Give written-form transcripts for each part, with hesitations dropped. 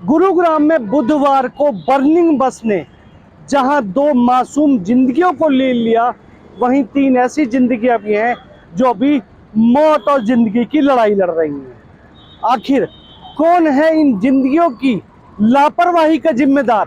गुरुग्राम में बुधवार को बर्निंग बस ने जहां 2 मासूम जिंदगियों को ले लिया, वहीं 3 ऐसी जिंदगियां भी हैं जो अभी मौत और जिंदगी की लड़ाई लड़ रही हैं। आखिर कौन है इन जिंदगियों की लापरवाही का जिम्मेदार?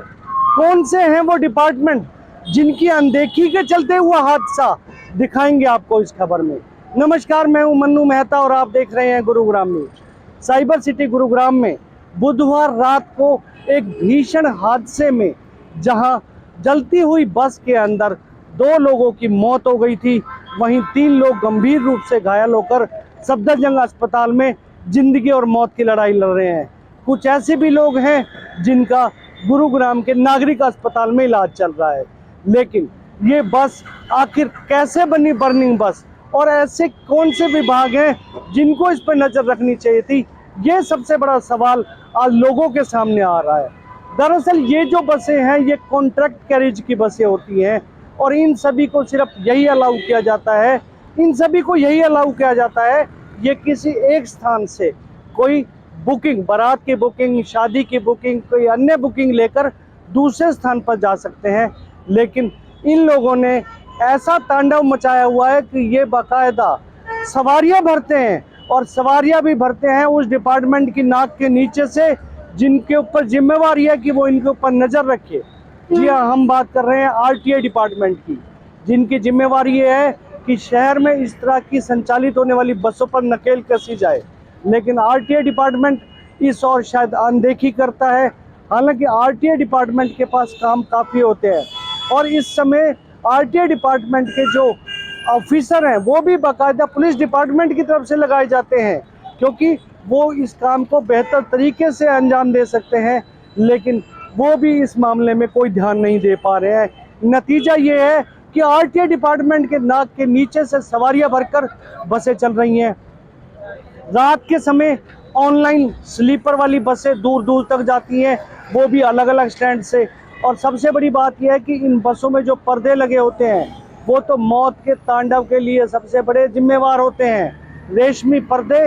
कौन से हैं वो डिपार्टमेंट जिनकी अनदेखी के चलते हुआ हादसा? दिखाएंगे आपको इस खबर में। नमस्कार, मैं हूं मन्नू मेहता और आप देख रहे हैं Gurugram news. Cyber city Gurugram में बुधवार रात को एक भीषण हादसे में जहां जलती हुई बस के अंदर 2 लोगों की मौत हो गई थी, वहीं 3 लोग गंभीर रूप से घायल होकर सफदरजंग अस्पताल में जिंदगी और मौत की लड़ाई लड़ रहे हैं। कुछ ऐसे भी लोग हैं जिनका गुरुग्राम के नागरिक अस्पताल में इलाज चल रहा है। लेकिन ये बस आखिर कैसे बनी बर्निंग बस, और ऐसे कौन से विभाग हैं जिनको इस पर नजर रखनी चाहिए थी, ये सबसे बड़ा सवाल आज लोगों के सामने आ रहा है। दरअसल ये जो बसें हैं ये कॉन्ट्रैक्ट कैरेज की बसें होती हैं और इन सभी को सिर्फ यही अलाउ किया जाता है, ये किसी एक स्थान से कोई बुकिंग, बारात की बुकिंग, शादी की बुकिंग, कोई अन्य बुकिंग लेकर दूसरे स्थान पर जा सकते हैं। लेकिन इन लोगों ने ऐसा तांडव मचाया हुआ है कि ये बाकायदा सवारियां भरते हैं और सवारियां भी भरते हैं उस डिपार्टमेंट की नाक के नीचे से जिनके ऊपर जिम्मेवारी है कि वो इनके ऊपर नजर रखे। जी हाँ, हम बात कर रहे हैं आरटीए डिपार्टमेंट की, जिनकी जिम्मेवारी ये है कि शहर में इस तरह की संचालित होने वाली बसों पर नकेल कसी जाए। लेकिन आरटीए डिपार्टमेंट इस और शायद अनदेखी करता है। हालांकि आरटीए डिपार्टमेंट के पास काम काफ़ी होते हैं और इस समय आरटीए डिपार्टमेंट के जो ऑफिसर हैं वो भी बाकायदा पुलिस डिपार्टमेंट की तरफ से लगाए जाते हैं, क्योंकि वो इस काम को बेहतर तरीके से अंजाम दे सकते हैं। लेकिन वो भी इस मामले में कोई ध्यान नहीं दे पा रहे हैं। नतीजा ये है कि आरटीए डिपार्टमेंट के नाक के नीचे से सवारियां भरकर बसें चल रही हैं। रात के समय ऑनलाइन स्लीपर वाली बसें दूर दूर तक जाती हैं, वो भी अलग अलग स्टैंड से। और सबसे बड़ी बात यह है कि इन बसों में जो पर्दे लगे होते हैं वो तो मौत के तांडव के लिए सबसे बड़े जिम्मेवार होते हैं। रेशमी पर्दे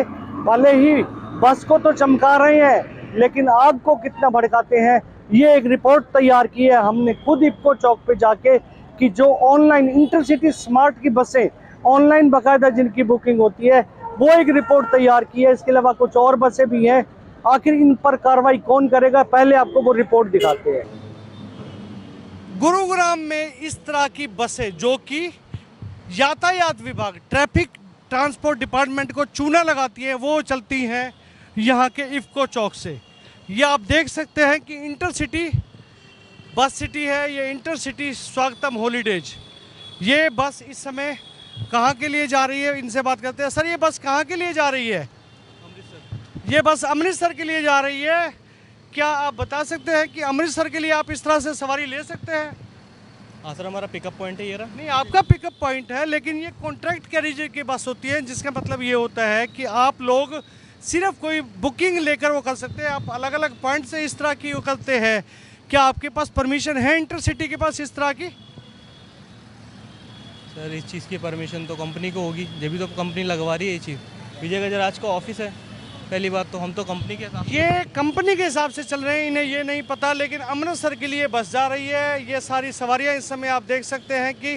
भले ही बस को तो चमका रहे हैं, लेकिन आग को कितना भड़काते हैं, ये एक रिपोर्ट तैयार की है हमने खुद इफ्को चौक पे जाके, कि जो ऑनलाइन इंटरसिटी स्मार्ट की बसें ऑनलाइन बाकायदा जिनकी बुकिंग होती है, वो एक रिपोर्ट तैयार की है। इसके अलावा कुछ और बसें भी हैं। आखिर इन पर कार्रवाई कौन करेगा, पहले आपको वो रिपोर्ट दिखाते हैं। गुरुग्राम में इस तरह की बसें जो कि यातायात विभाग, ट्रैफिक ट्रांसपोर्ट डिपार्टमेंट को चूना लगाती है, वो चलती हैं यहाँ के इफ्को चौक से। ये आप देख सकते हैं कि इंटरसिटी बस सिटी है, ये इंटरसिटी स्वागतम हॉलीडेज। ये बस इस समय कहाँ के लिए जा रही है, इनसे बात करते हैं। सर, ये बस कहाँ के लिए जा रही है? अमृतसर। ये बस अमृतसर के लिए जा रही है। क्या आप बता सकते हैं कि अमृतसर के लिए आप इस तरह से सवारी ले सकते हैं? हाँ सर, हमारा पिकअप पॉइंट है ये रहा। नहीं, आपका पिकअप पॉइंट है, लेकिन ये कॉन्ट्रैक्ट कैरेज की बस होती है, जिसका मतलब ये होता है कि आप लोग सिर्फ कोई बुकिंग लेकर वो कर सकते हैं। आप अलग अलग पॉइंट से इस तरह की वो करते हैं। क्या आपके पास परमिशन है इंटरसिटी के पास इस तरह की? सर, इस चीज़ की परमिशन तो कंपनी को होगी, जब भी तो कंपनी लगवा रही है ये चीज़। विजय गजराज का ऑफिस है, पहली बात तो हम तो कंपनी के हिसाब से, ये कंपनी के हिसाब से चल रहे हैं, इन्हें ये नहीं पता। लेकिन अमृतसर के लिए बस जा रही है। ये सारी सवारियां इस समय आप देख सकते हैं कि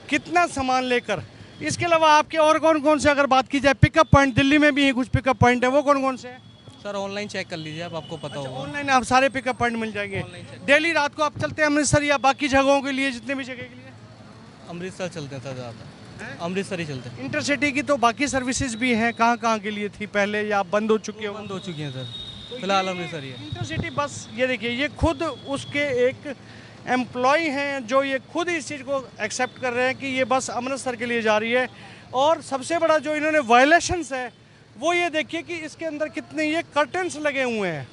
कितना सामान लेकर। इसके अलावा आपके और कौन कौन से, अगर बात की जाए पिकअप पॉइंट, दिल्ली में भी कुछ पिकअप पॉइंट है, वो कौन कौन से हैं? सर ऑनलाइन चेक कर लीजिए आप, आपको पता होगा। ऑनलाइन आप सारे पिकअप पॉइंट मिल जाएंगे। डेली रात को आप चलते हैं अमृतसर या बाकी जगहों के लिए, जितने भी जगह के लिए? अमृतसर चलते हैं सर, ज़्यादा अमृतसर ही चलते हैं। इंटरसिटी की तो बाकी सर्विसेज भी हैं, कहाँ कहाँ के लिए थी पहले, या आप बंद हो चुके हो? बंद हो चुकी हैं सर, फिलहाल अमृतसर ही है। इंटरसिटी बस, ये देखिए, ये खुद उसके एक एम्प्लॉय हैं जो ये खुद इस चीज़ को एक्सेप्ट कर रहे हैं कि ये बस अमृतसर के लिए जा रही है। और सबसे बड़ा जो इन्होंने वायलेशंस है वो ये देखिए कि इसके अंदर कितने ये कर्टन्स लगे हुए हैं।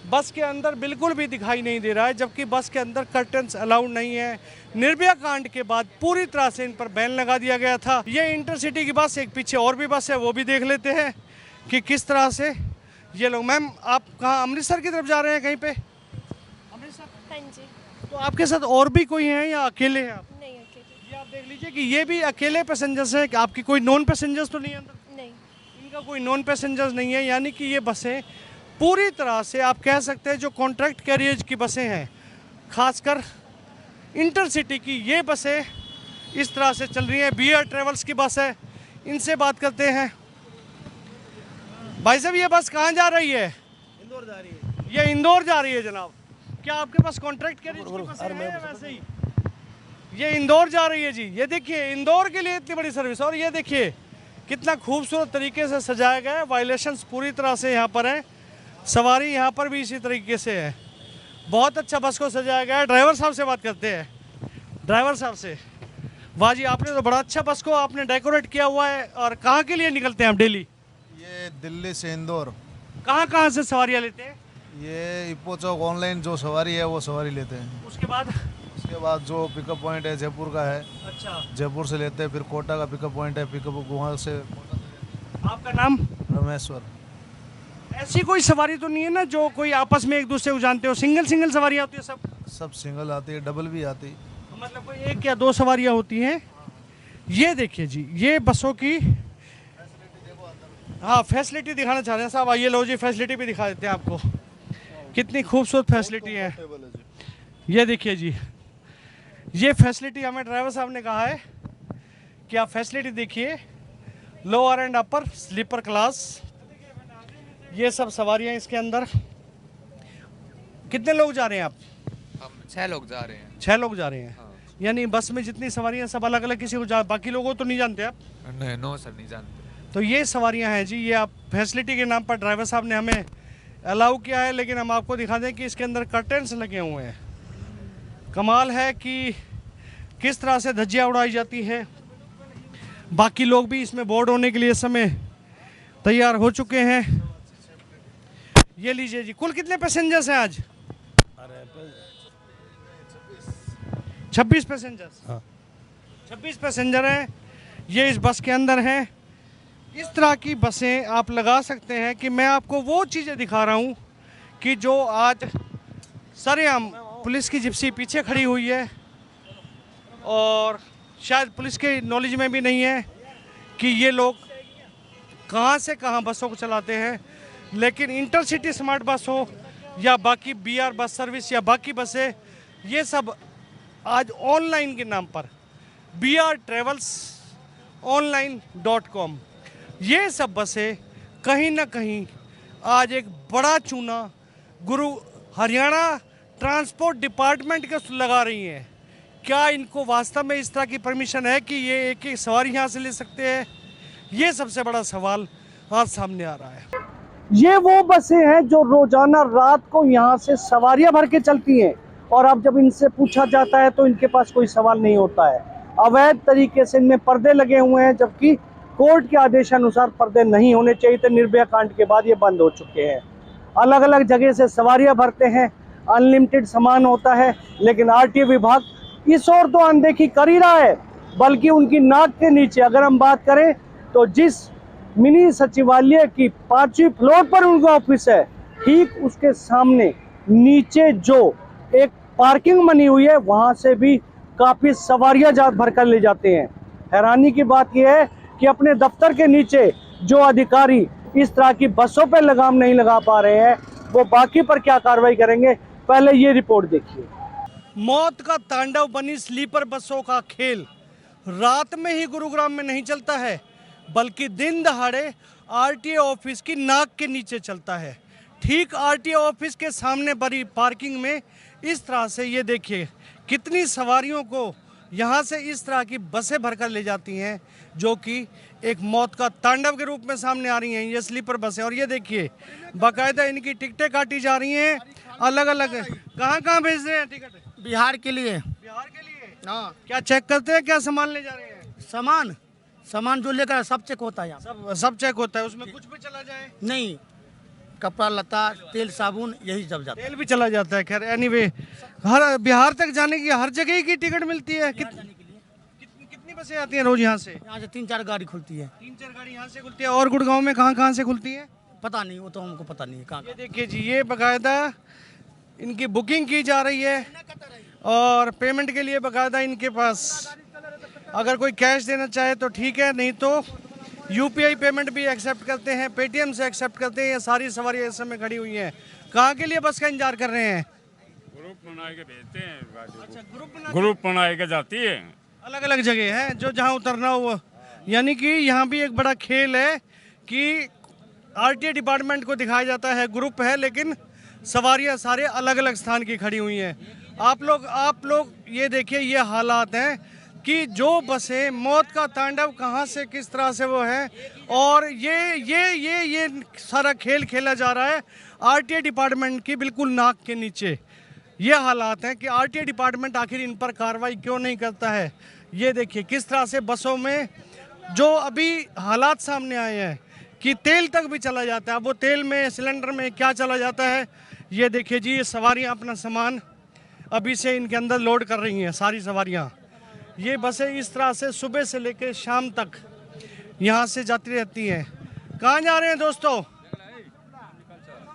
बस के अंदर बिल्कुल भी दिखाई नहीं दे रहा है, जबकि बस के अंदर कर्टन्स अलाउड नहीं है। निर्भया कांड के बाद पूरी तरह से इन पर बैन लगा दिया गया था। ये इंटरसिटी की बस, एक पीछे और भी बस है, वो भी देख लेते हैं कि किस तरह से ये लोग। मैम, आप कहाँ, अमृतसर की तरफ जा रहे हैं कहीं पे? अमृतसर? हाँ जी। तो आपके साथ और भी कोई हैं या अकेले हैं आप? नहीं, अकेले। ये आप देख लीजिए कि ये भी अकेले पैसेंजर्स हैं। कि आपकी कोई नॉन पैसेंजर्स तो नहीं है अंदर? नहीं। इनका कोई नॉन पैसेंजर्स नहीं है, यानी कि ये बसें पूरी तरह से आप कह सकते हैं जो कॉन्ट्रैक्ट कैरियर्स की बसें हैं, खासकर इंटरसिटी की ये बसें इस तरह से चल रही हैं। BR ट्रेवल्स की बस है, इनसे बात करते हैं। भाई साहब, ये बस कहाँ जा रही है? इंदौर जा रही है। ये इंदौर जा रही है जनाब। क्या आपके पास कॉन्ट्रैक्ट कैरियर्स की बसें हैं या वैसे ही? ये इंदौर जा रही है जी। ये देखिए, इंदौर के लिए इतनी बड़ी सर्विस, और ये देखिए कितना खूबसूरत तरीके से सजाया गया है। वायलेशंस पूरी तरह से यहाँ पर हैं। सवारी यहाँ पर भी इसी तरीके से है। बहुत अच्छा बस को सजाया गया है। ड्राइवर साहब से बात करते हैं। ड्राइवर साहब से, वाह जी, आपने तो बड़ा अच्छा बस को आपने डेकोरेट किया हुआ है। और कहाँ के लिए निकलते हैं आप डेली? ये दिल्ली से इंदौर। कहाँ कहाँ से सवारियाँ लेते हैं? ये इप्पो चौक ऑनलाइन जो सवारी है वो सवारी लेते हैं। उसके बाद? उसके बाद जो पिकअप पॉइंट है जयपुर का है, अच्छा, जयपुर से लेते हैं। फिर कोटा का पिकअप पॉइंट है, पिकअप वहाँ से। आपका नाम? रमेश्वर। ऐसी कोई सवारी तो नहीं है ना जो कोई आपस में एक दूसरे को जानते हो? सिंगल सिंगल सवारियाँ होती है सब? सब सिंगल आती है, डबल भी आती है। मतलब कोई एक या दो सवारियाँ होती हैं। ये देखिए जी, ये बसों की, हाँ, फैसिलिटी दिखाना चाह रहे हैं साहब। आइए, लो जी, फैसिलिटी भी दिखा देते हैं आपको। कितनी खूबसूरत फैसिलिटी है। ये देखिए जी, ये फैसिलिटी हमें ड्राइवर साहब ने कहा है कि आप फैसिलिटी देखिए। Lower and upper sleeper class, ये सब सवारियां इसके अंदर। कितने लोग जा रहे हैं आप? हम 6 लोग जा रहे हैं। 6 लोग जा रहे हैं। यानी बस में जितनी सवारियां सब अलग अलग, किसी को बाकी लोगों तो नहीं जानते आप? नहीं, नो सर, नहीं जानते। तो ये सवारियां हैं जी। ये आप फैसिलिटी के नाम पर ड्राइवर साहब ने हमें अलाउ किया है, लेकिन हम आपको दिखा दें कि इसके अंदर कर्टेंस लगे हुए हैं। कमाल है कि किस तरह से धज्जियाँ उड़ाई जाती हैं। बाकी लोग भी इसमें बोर्ड होने के लिए इस समय तैयार हो चुके हैं। ये लीजिए जी, कुल कितने पैसेंजर्स हैं आज? 26 पैसेंजर्स। 26 पैसेंजर हैं, ये इस बस के अंदर हैं। इस तरह की बसें आप लगा सकते हैं कि मैं आपको वो चीज़ें दिखा रहा हूँ कि जो आज सरेआम पुलिस की जिप्सी पीछे खड़ी हुई है, और शायद पुलिस के नॉलेज में भी नहीं है कि ये लोग कहाँ से कहाँ बसों को चलाते हैं। लेकिन इंटरसिटी स्मार्ट बस हो या बाकी BR बस सर्विस या बाकी बसें, ये सब आज ऑनलाइन के नाम पर BR ट्रेवल्स online.com, ये सब बसें कहीं ना कहीं आज एक बड़ा चूना गुरु हरियाणा ट्रांसपोर्ट डिपार्टमेंट के लगा रही हैं। क्या इनको वास्तव में इस तरह की परमिशन है कि ये एक एक सवारी यहाँ से ले सकते हैं? ये सबसे बड़ा सवाल आज सामने आ रहा है। ये वो बसें हैं जो रोजाना रात को यहाँ से सवारियाँ भर के चलती हैं, और अब जब इनसे पूछा जाता है तो इनके पास कोई सवाल नहीं होता है। अवैध तरीके से इनमें पर्दे लगे हुए हैं, जबकि कोर्ट के आदेशानुसार पर्दे नहीं होने चाहिए थे। निर्भया कांड के बाद ये बंद हो चुके हैं। अलग अलग जगह से सवारियां भरते हैं, अनलिमिटेड सामान होता है, लेकिन RTO विभाग इस ओर तो अनदेखी कर ही रहा है, बल्कि उनकी नाक के नीचे अगर हम बात करें तो जिस मिनी सचिवालय की 5वीं फ्लोर पर उनका ऑफिस है, ठीक उसके सामने नीचे जो एक पार्किंग बनी हुई है, वहां से भी काफी सवारियां भर कर ले जाते हैं। हैरानी की बात यह है कि अपने दफ्तर के नीचे जो अधिकारी इस तरह की बसों पर लगाम नहीं लगा पा रहे हैं, वो बाकी पर क्या कार्रवाई करेंगे? पहले ये रिपोर्ट देखिए। मौत का तांडव बनी स्लीपर बसों का खेल रात में ही गुरुग्राम में नहीं चलता है, बल्कि दिन दहाड़े RTO ऑफिस की नाक के नीचे चलता है। ठीक RTO ऑफिस के सामने बड़ी पार्किंग में इस तरह से, ये देखिए कितनी सवारियों को यहाँ से इस तरह की बसें भरकर ले जाती हैं, जो कि एक मौत का तांडव के रूप में सामने आ रही हैं ये स्लीपर बसें। और ये देखिए बाकायदा इनकी टिकटें काटी जा रही हैं अलग अलग। कहाँ भेज रहे हैं टिकट? बिहार के लिए। बिहार के लिए? हाँ। क्या चेक करते हैं? क्या सामान ले जा रहे हैं? सामान जो लेकर सब चेक होता है यहाँ। सब चेक होता है, उसमें कुछ भी चला जाए? नहीं, कपड़ा लता तेल साबुन यही सब जाता है। तेल भी चला जाता है। खैर एनीवे, हर बिहार तक जाने की हर जगह की टिकट मिलती है। कितनी बसें आती हैं रोज यहाँ से? यहाँ से 3-4 गाड़ी खुलती है। 3-4 गाड़ी यहाँ से खुलती है। और गुड़गांव में कहाँ से खुलती है? पता नहीं, वो तो हमको पता नहीं है कहाँ। ये देखिए जी, ये बाकायदा इनकी बुकिंग की जा रही है, और पेमेंट के लिए बाकायदा इनके पास अगर कोई कैश देना चाहे तो ठीक है, नहीं तो यूपीआई पेमेंट भी एक्सेप्ट करते हैं, पेटीएम से एक्सेप्ट करते हैं। ये सारी सवारियाँ इस समय खड़ी हुई हैं। कहाँ के लिए बस का इंतजार कर रहे हैं? ग्रुप बना के भेजते हैं गाड़ी को। अच्छा, ग्रुप बना के जाती है। अलग अलग जगह है जो जहाँ उतरना हो। यानी कि यहाँ भी एक बड़ा खेल है कि आरटीए डिपार्टमेंट को दिखाया जाता है ग्रुप है, लेकिन सवारियाँ सारे अलग अलग स्थान की खड़ी हुई हैं। आप लोग ये देखिए, ये हालात हैं कि जो बसें मौत का तांडव कहाँ से किस तरह से वो है, और ये सारा खेल खेला जा रहा है आरटीए डिपार्टमेंट की बिल्कुल नाक के नीचे। ये हालात हैं कि आरटीए डिपार्टमेंट आखिर इन पर कार्रवाई क्यों नहीं करता है। ये देखिए किस तरह से बसों में जो अभी हालात सामने आए हैं कि तेल तक भी चला जाता है। वो तेल में, सिलेंडर में क्या चला जाता है। ये देखिए जी, ये सवारियाँ अपना सामान अभी से इनके अंदर लोड कर रही हैं सारी सवारियाँ। ये बसें इस तरह से सुबह से लेकर शाम तक यहाँ से जाती रहती हैं। कहाँ जा रहे हैं दोस्तों?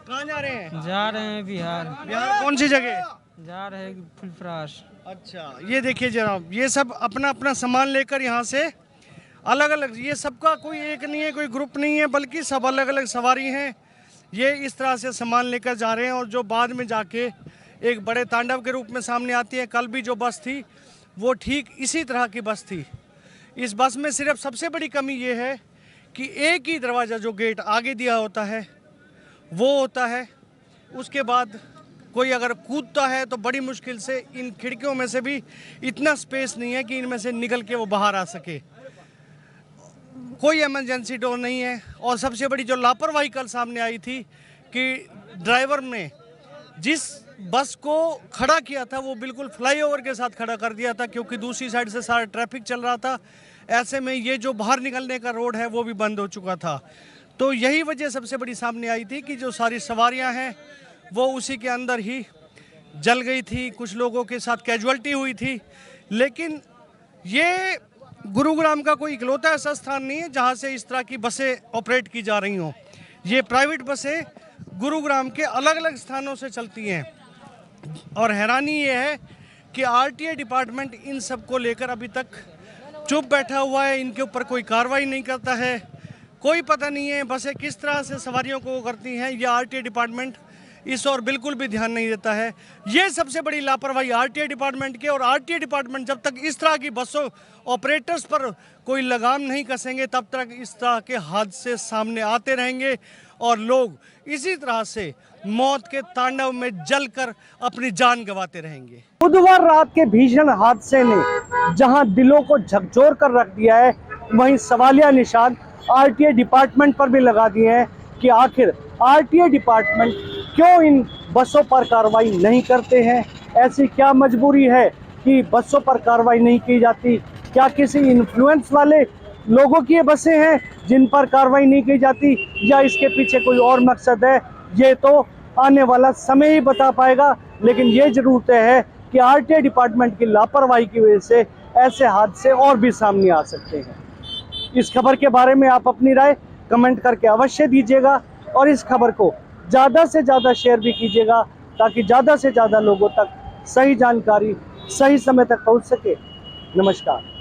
कहाँ जा रहे हैं? जा रहे हैं बिहार। बिहार कौन सी जगह? जा रहे हैं फुलपरास। अच्छा, ये देखिए जनाब, ये सब अपना अपना सामान लेकर यहाँ से अलग अलग, ये सबका कोई एक नहीं है, कोई ग्रुप नहीं है, बल्कि सब अलग अलग सवारी हैं। ये इस तरह से सामान लेकर जा रहे हैं और जो बाद में जाके एक बड़े तांडव के रूप में सामने आती है। कल भी जो बस थी वो ठीक इसी तरह की बस थी। इस बस में सिर्फ सबसे बड़ी कमी ये है कि एक ही दरवाज़ा जो गेट आगे दिया होता है वो होता है। उसके बाद कोई अगर कूदता है तो बड़ी मुश्किल से इन खिड़कियों में से भी इतना स्पेस नहीं है कि इनमें से निकल के वो बाहर आ सके। कोई इमरजेंसी डोर नहीं है। और सबसे बड़ी जो लापरवाही कल सामने आई थी कि ड्राइवर ने जिस बस को खड़ा किया था वो बिल्कुल फ्लाईओवर के साथ खड़ा कर दिया था, क्योंकि दूसरी साइड से सारा ट्रैफिक चल रहा था। ऐसे में ये जो बाहर निकलने का रोड है वो भी बंद हो चुका था। तो यही वजह सबसे बड़ी सामने आई थी कि जो सारी सवारियां हैं वो उसी के अंदर ही जल गई थी। कुछ लोगों के साथ कैजुअल्टी हुई थी। लेकिन ये गुरुग्राम का कोई इकलौता ऐसा स्थान नहीं है जहां से इस तरह की बसें ऑपरेट की जा रही हों। ये प्राइवेट बसें गुरुग्राम के अलग अलग स्थानों से चलती हैं। और हैरानी ये है कि आरटीए डिपार्टमेंट इन सब को लेकर अभी तक चुप बैठा हुआ है। इनके ऊपर कोई कार्रवाई नहीं करता है। कोई पता नहीं है बसें किस तरह से सवारियों को करती हैं। ये आरटीए डिपार्टमेंट इस और बिल्कुल भी ध्यान नहीं देता है। ये सबसे बड़ी लापरवाही आरटीए डिपार्टमेंट की। और आरटीए डिपार्टमेंट जब तक इस तरह की बसों ऑपरेटर्स पर कोई लगाम नहीं कसेंगे तब तक इस तरह के हादसे सामने आते रहेंगे और लोग इसी तरह से मौत के तांडव में जलकर अपनी जान गंवाते रहेंगे। बुधवार रात के भीषण हादसे ने जहां दिलों को झकझोर कर रख दिया है, वहीं सवालिया निशान आरटीए डिपार्टमेंट पर भी लगा दिए हैं कि आखिर आरटीए डिपार्टमेंट क्यों इन बसों पर कार्रवाई नहीं करते हैं। ऐसी क्या मजबूरी है कि बसों पर कार्रवाई नहीं की जाती? क्या किसी इन्फ्लुएंस वाले लोगों की ये बसें हैं जिन पर कार्रवाई नहीं की जाती, या इसके पीछे कोई और मकसद है? ये तो आने वाला समय ही बता पाएगा। लेकिन ये जरूर तय है कि आरटीए डिपार्टमेंट की लापरवाही की वजह से ऐसे हादसे और भी सामने आ सकते हैं। इस खबर के बारे में आप अपनी राय कमेंट करके अवश्य दीजिएगा और इस खबर को ज़्यादा से ज़्यादा शेयर भी कीजिएगा ताकि ज़्यादा से ज़्यादा लोगों तक सही जानकारी सही समय तक पहुंच सके। नमस्कार।